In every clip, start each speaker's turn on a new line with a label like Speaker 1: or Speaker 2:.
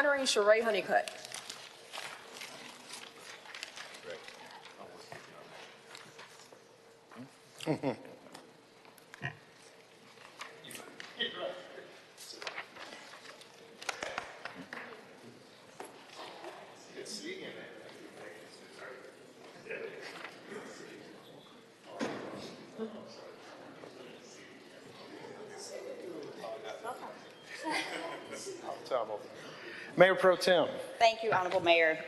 Speaker 1: honoring Sherae Honeycutt.
Speaker 2: Mayor Pro Tem.
Speaker 3: Thank you, Honorable Mayor.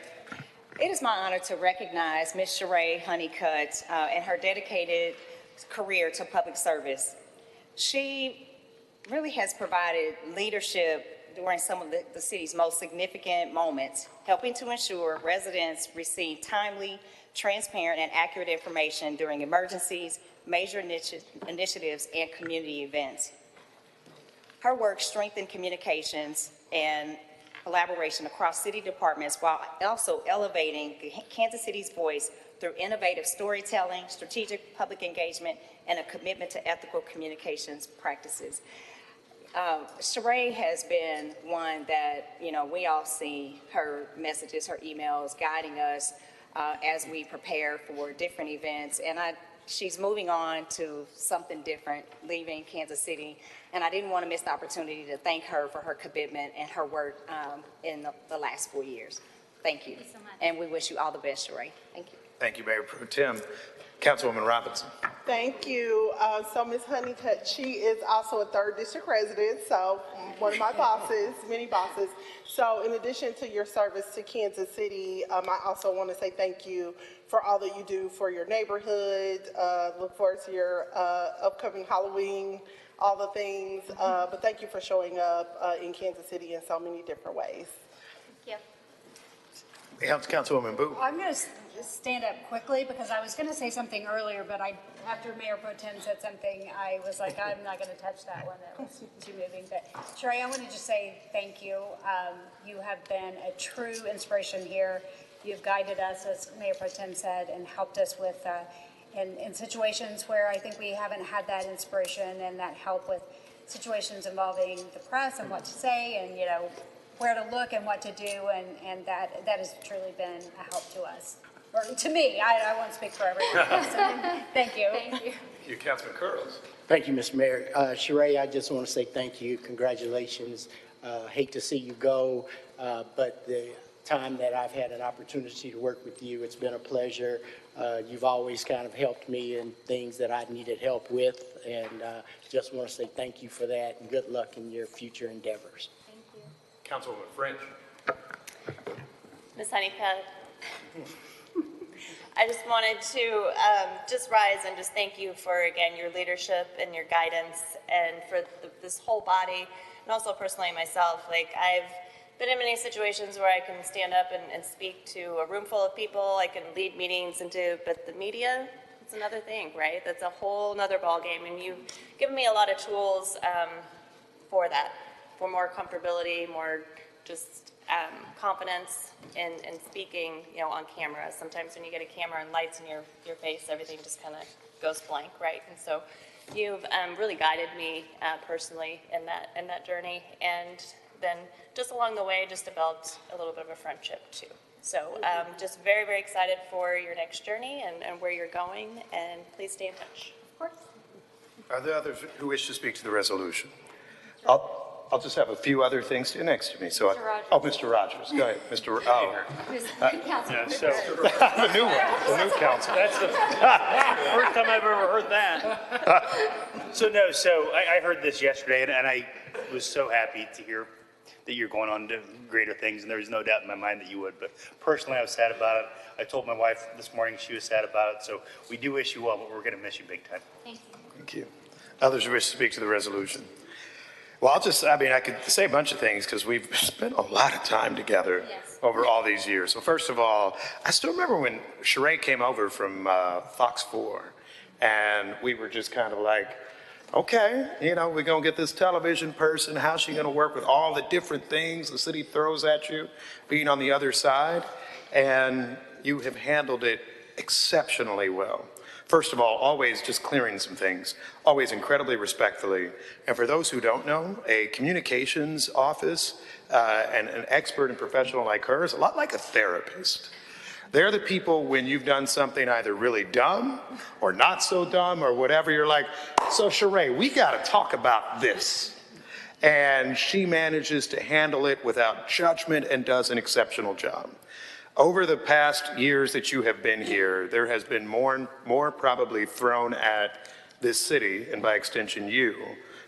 Speaker 3: It is my honor to recognize Ms. Sherae Honeycutt and her dedicated career to public service. She really has provided leadership during some of the city's most significant moments, helping to ensure residents receive timely, transparent, and accurate information during emergencies, major initiatives, and community events. Her work strengthened communications and collaboration across city departments while also elevating Kansas City's voice through innovative storytelling, strategic public engagement, and a commitment to ethical communications practices. Sherae has been one that, we all see her messages, her emails guiding us as we prepare for different events. And she's moving on to something different, leaving Kansas City. And I didn't want to miss the opportunity to thank her for her commitment and her work in the last 4 years. Thank you.
Speaker 4: Thank you so much.
Speaker 3: And we wish you all the best, Sherae. Thank you.
Speaker 2: Thank you, Mayor Pro Tem. Councilwoman Robinson.
Speaker 5: Thank you. So Ms. Honeycutt, she is also a 3rd District resident, so one of my bosses, many bosses. So in addition to your service to Kansas City, I also want to say thank you for all that you do for your neighborhood. Look forward to your upcoming Halloween, all the things. But thank you for showing up in Kansas City in so many different ways.
Speaker 4: Thank you.
Speaker 2: Councilwoman Boo.
Speaker 6: I'm going to stand up quickly because I was going to say something earlier, but after Mayor Pro Tem said something, I was like, I'm not going to touch that one. That was too moving. But Sherae, I want to just say thank you. You have been a true inspiration here. You've guided us, as Mayor Pro Tem said, and helped us with in situations where I think we haven't had that inspiration and that help with situations involving the press and what to say and, where to look and what to do, and that has truly been a help to us. Or to me, I won't speak for everyone else. So, thank you.
Speaker 4: Thank you.
Speaker 2: Thank you, Councilman Curls.
Speaker 7: Thank you, Mr. Mayor. Sherae, I just want to say thank you. Congratulations. Hate to see you go, but the time that I've had an opportunity to work with you, it's been a pleasure. You've always kind of helped me in things that I needed help with, and just want to say thank you for that, and good luck in your future endeavors.
Speaker 4: Thank you.
Speaker 2: Councilwoman French.
Speaker 8: Ms. Honeycutt, I just wanted to just rise and just thank you for, again, your leadership and your guidance, and for this whole body, and also personally myself. Like, I've been in many situations where I can stand up and speak to a room full of people. I can lead meetings but the media, it's another thing, right? That's a whole nother ballgame, and you've given me a lot of tools for that, for more comfortability, more just confidence in speaking, on camera. Sometimes when you get a camera and lights in your face, everything just kind of goes blank, right? And so you've really guided me personally in that journey, and then just along the way, just developed a little bit of a friendship too. So just very, very excited for your next journey and where you're going, and please stay in touch.
Speaker 4: Of course.
Speaker 2: Are there others who wish to speak to the resolution? I'll just have a few other things next to me. So, Mr. Rogers, go ahead, Mr.
Speaker 4: Councilman.
Speaker 9: So
Speaker 2: the new one, the new council.
Speaker 9: that's the first time I've ever heard that. So I heard this yesterday, and I was so happy to hear that you're going on to greater things, and there was no doubt in my mind that you would. But personally, I was sad about it. I told my wife this morning, she was sad about it. So we do wish you well, but we're going to miss you big time.
Speaker 4: Thank you.
Speaker 2: Thank you. Others who wish to speak to the resolution? Well, I could say a bunch of things because we've spent a lot of time together over all these years. So first of all, I still remember when Sherae came over from Fox 4, and we were just kind of like, okay, we're going to get this television person. How's she going to work with all the different things the city throws at you, being on the other side? And you have handled it exceptionally well. First of all, always just clearing some things, always incredibly respectfully. And for those who don't know, a communications office and an expert and professional like her is a lot like a therapist. They're the people when you've done something either really dumb or not so dumb or whatever, you're like, so Sherae, we got to talk about this. And she manages to handle it without judgment and does an exceptional job. Over the past years that you have been here, there has been more probably thrown at this city, and by extension you,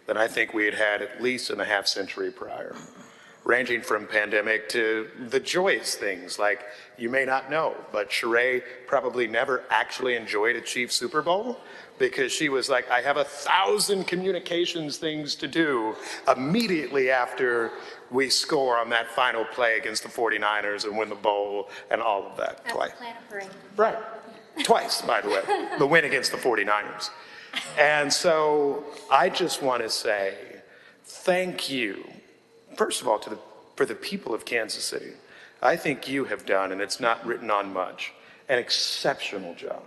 Speaker 2: than I think we had had at least in a half century prior. Ranging from pandemic to the joyous things, like you may not know, but Sherae probably never actually enjoyed a Chiefs Super Bowl because she was like, I have 1,000 communications things to do immediately after we score on that final play against the 49ers and win the bowl and all of that.
Speaker 4: That's
Speaker 2: Twice.
Speaker 4: plan a parade.
Speaker 2: Right. Twice, by the way, the win against the 49ers. And so I just want to say thank you, first of all, for the people of Kansas City. I think you have done, and it's not written on much, an exceptional job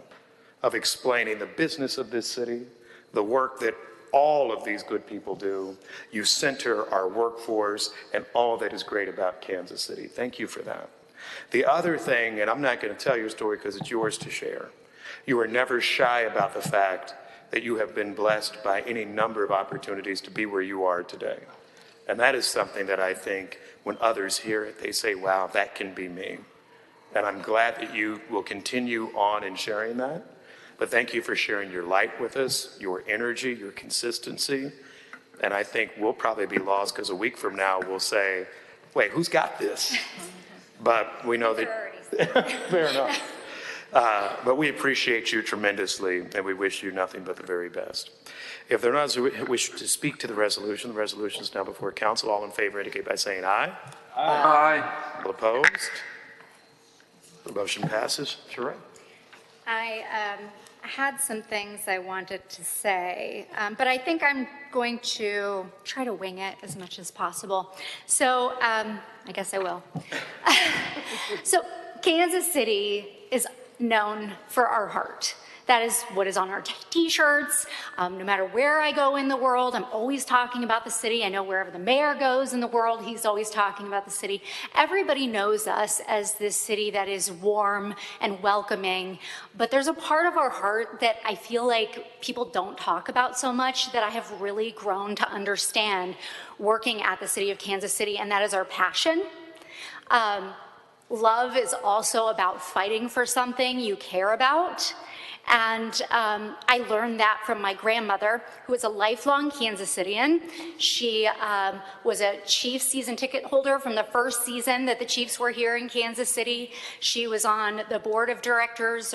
Speaker 2: of explaining the business of this city, the work that all of these good people do. You center our workforce and all that is great about Kansas City. Thank you for that. The other thing, and I'm not going to tell your story because it's yours to share, you are never shy about the fact that you have been blessed by any number of opportunities to be where you are today. And that is something that I think when others hear it, they say, wow, that can be me. And I'm glad that you will continue on in sharing that. But thank you for sharing your light with us, your energy, your consistency. And I think we'll probably be lost because a week from now we'll say, wait, who's got this? But we know that, fair enough. But we appreciate you tremendously and we wish you nothing but the very best. If there are others who wish to speak to the resolution is now before council. All in favor indicate by saying aye.
Speaker 1: Aye.
Speaker 2: All opposed? The motion passes. Sherae.
Speaker 4: I had some things I wanted to say, but I think I'm going to try to wing it as much as possible. So I guess I will. So Kansas City is known for our heart. That is what is on our t-shirts. No matter where I go in the world, I'm always talking about the city. I know wherever the mayor goes in the world, he's always talking about the city. Everybody knows us as this city that is warm and welcoming, but there's a part of our heart that I feel like people don't talk about so much that I have really grown to understand working at the city of Kansas City, and that is our passion. Love is also about fighting for something you care about. And I learned that from my grandmother, who was a lifelong Kansas Citian. She was a Chiefs season ticket holder from the first season that the Chiefs were here in Kansas City. She was on the board of directors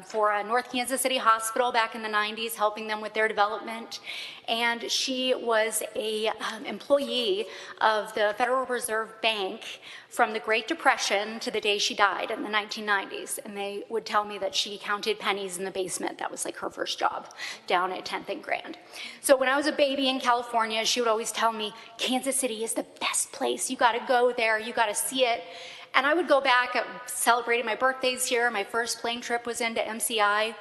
Speaker 4: for North Kansas City Hospital back in the 90s, helping them with their development. And she was a employee of the Federal Reserve Bank from the Great Depression to the day she died in the 1990s. And they would tell me that she counted pennies in the basement. That was like her first job down at 10th and Grand. So when I was a baby in California, she would always tell me, Kansas City is the best place. You got to go there. You got to see it. And I would go back, celebrating my birthdays here. My first plane trip was into MCI.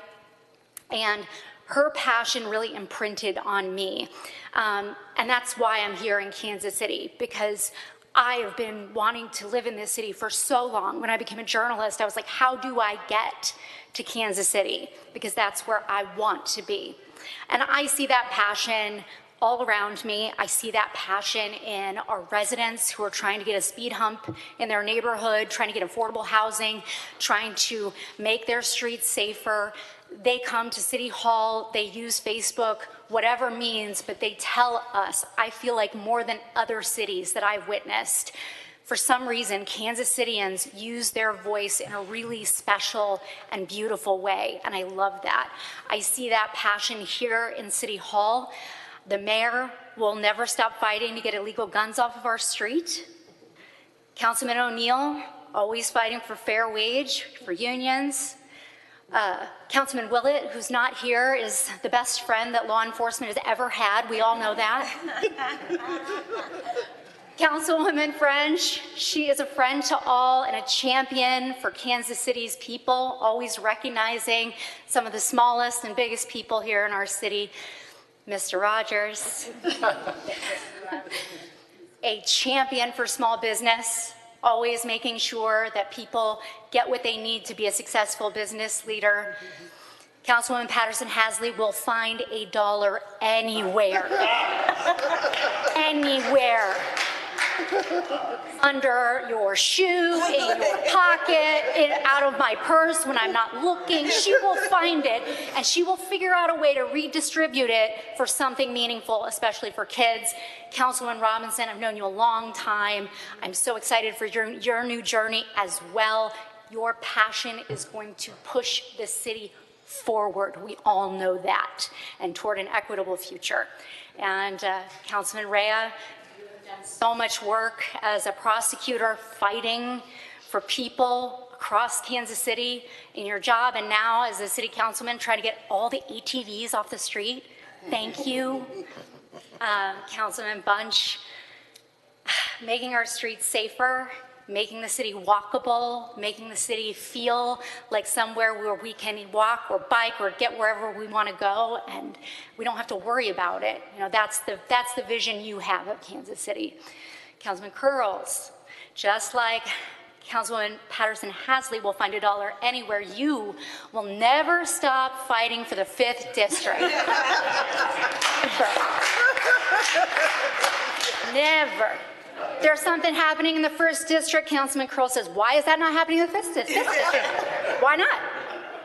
Speaker 4: And her passion really imprinted on me. And that's why I'm here in Kansas City, because I have been wanting to live in this city for so long. When I became a journalist, I was like, how do I get to Kansas City? Because that's where I want to be. And I see that passion all around me. I see that passion in our residents who are trying to get a speed hump in their neighborhood, trying to get affordable housing, trying to make their streets safer. They come to City Hall, they use Facebook, whatever means, but they tell us, I feel like more than other cities that I've witnessed, for some reason, Kansas Citians use their voice in a really special and beautiful way, and I love that. I see that passion here in City Hall. The mayor will never stop fighting to get illegal guns off of our street. Councilman O'Neill, always fighting for fair wage, for unions. Councilman Willett, who's not here, is the best friend that law enforcement has ever had. We all know that. Councilwoman French, she is a friend to all and a champion for Kansas City's people, always recognizing some of the smallest and biggest people here in our city. Mr. Rogers. a champion for small business, always making sure that people get what they need to be a successful business leader. Councilwoman Patterson-Hasley will find a dollar anywhere. Anywhere. Under your shoe, in your pocket, out of my purse when I'm not looking. She will find it, and she will figure out a way to redistribute it for something meaningful, especially for kids. Councilwoman Robinson, I've known you a long time. I'm so excited for your new journey as well. Your passion is going to push this city forward. We all know that, and toward an equitable future. And Councilman Rhea, done so much work as a prosecutor fighting for people across Kansas City in your job, and now as a city councilman trying to get all the ATVs off the street. Thank you. Councilman Bunch, making our streets safer, making the city walkable, making the city feel like somewhere where we can walk or bike or get wherever we want to go, and we don't have to worry about it. You know, that's the vision you have of Kansas City. Councilman Curls, just like Councilwoman Patterson-Hasley will find a dollar anywhere, you will never stop fighting for the 5th district. Never. There's something happening in the 1st district. Councilman Curl says, why is that not happening in the 5th district? Why not?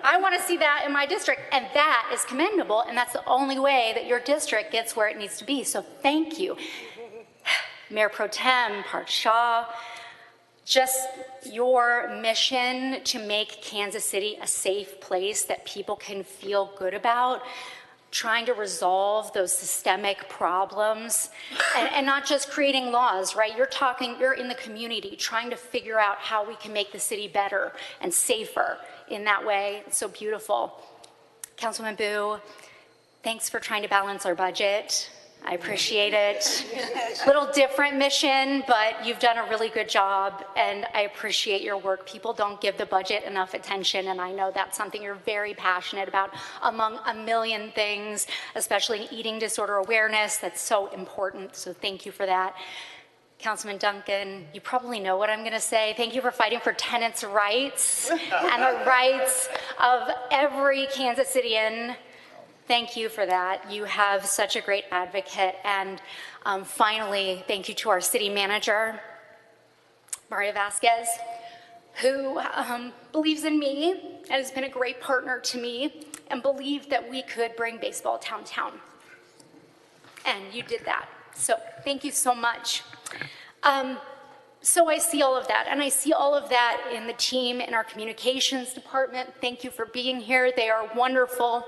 Speaker 4: I want to see that in my district, and that is commendable, and that's the only way that your district gets where it needs to be, so thank you. Mayor Pro Tem Park Shaw, just your mission to make Kansas City a safe place that people can feel good about, trying to resolve those systemic problems, and not just creating laws, right? You're in the community trying to figure out how we can make the city better and safer in that way. It's so beautiful. Councilman Boo, thanks for trying to balance our budget. I appreciate it. Little different mission, but you've done a really good job, and I appreciate your work. People don't give the budget enough attention, and I know that's something you're very passionate about, among a million things, especially in eating disorder awareness. That's so important, so thank you for that. Councilman Duncan, you probably know what I'm going to say. Thank you for fighting for tenants' rights and the rights of every Kansas Citian. Thank you for that. You have such a great advocate. And finally, thank you to our city manager, Mario Vasquez, who believes in me and has been a great partner to me and believed that we could bring baseball downtown. And you did that. So thank you so much. So I see all of that, and I see all of that in the team in our communications department. Thank you for being here. They are wonderful.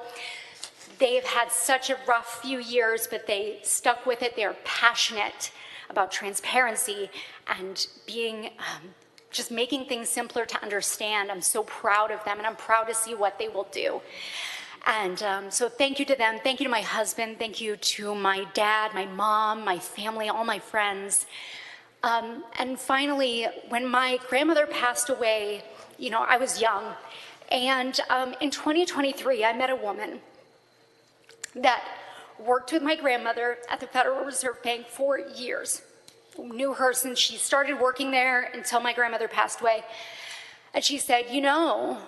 Speaker 4: They've had such a rough few years, but they stuck with it. They're passionate about transparency and being, just making things simpler to understand. I'm so proud of them, and I'm proud to see what they will do. And so thank you to them. Thank you to my husband. Thank you to my dad, my mom, my family, all my friends. And finally, when my grandmother passed away, you know, I was young. And in 2023, I met a woman that worked with my grandmother at the Federal Reserve Bank for years. Knew her since she started working there until my grandmother passed away. And she said, you know,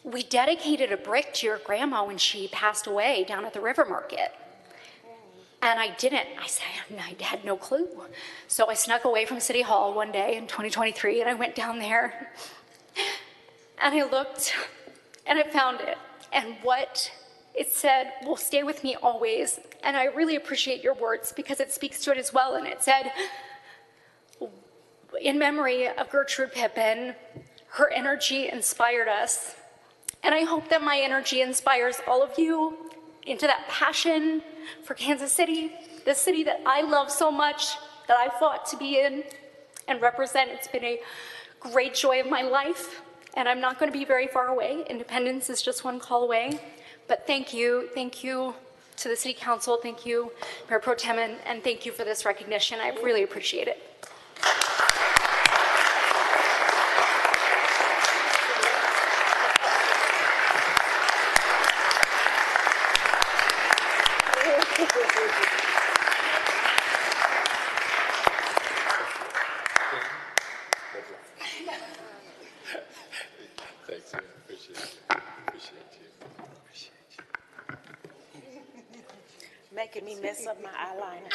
Speaker 4: we dedicated a brick to your grandma when she passed away down at the River Market. And I didn't. I said, I had no clue. So I snuck away from City Hall one day in 2023, and I went down there. And I looked, and I found it. And what it said will stay with me always. And I really appreciate your words because it speaks to it as well. And it said, in memory of Gertrude Pippin, her energy inspired us. And I hope that my energy inspires all of you into that passion for Kansas City, the city that I love so much, that I fought to be in and represent. It's been a great joy of my life. And I'm not going to be very far away. Independence is just one call away. But thank you to the City Council, thank you, Mayor Pro Tem, and thank you for this recognition. I really appreciate it.
Speaker 1: Thanks, man. Appreciate you. Appreciate you.
Speaker 10: Making me mess up my eyeliner.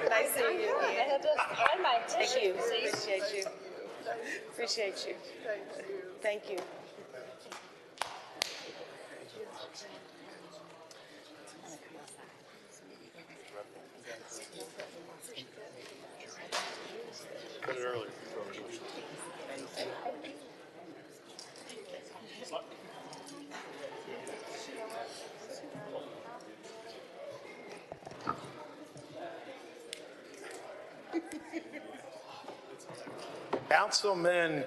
Speaker 10: Nice seeing you again. Thank you. Appreciate you. Appreciate you. Thank you.
Speaker 1: Put it earlier.
Speaker 2: Councilman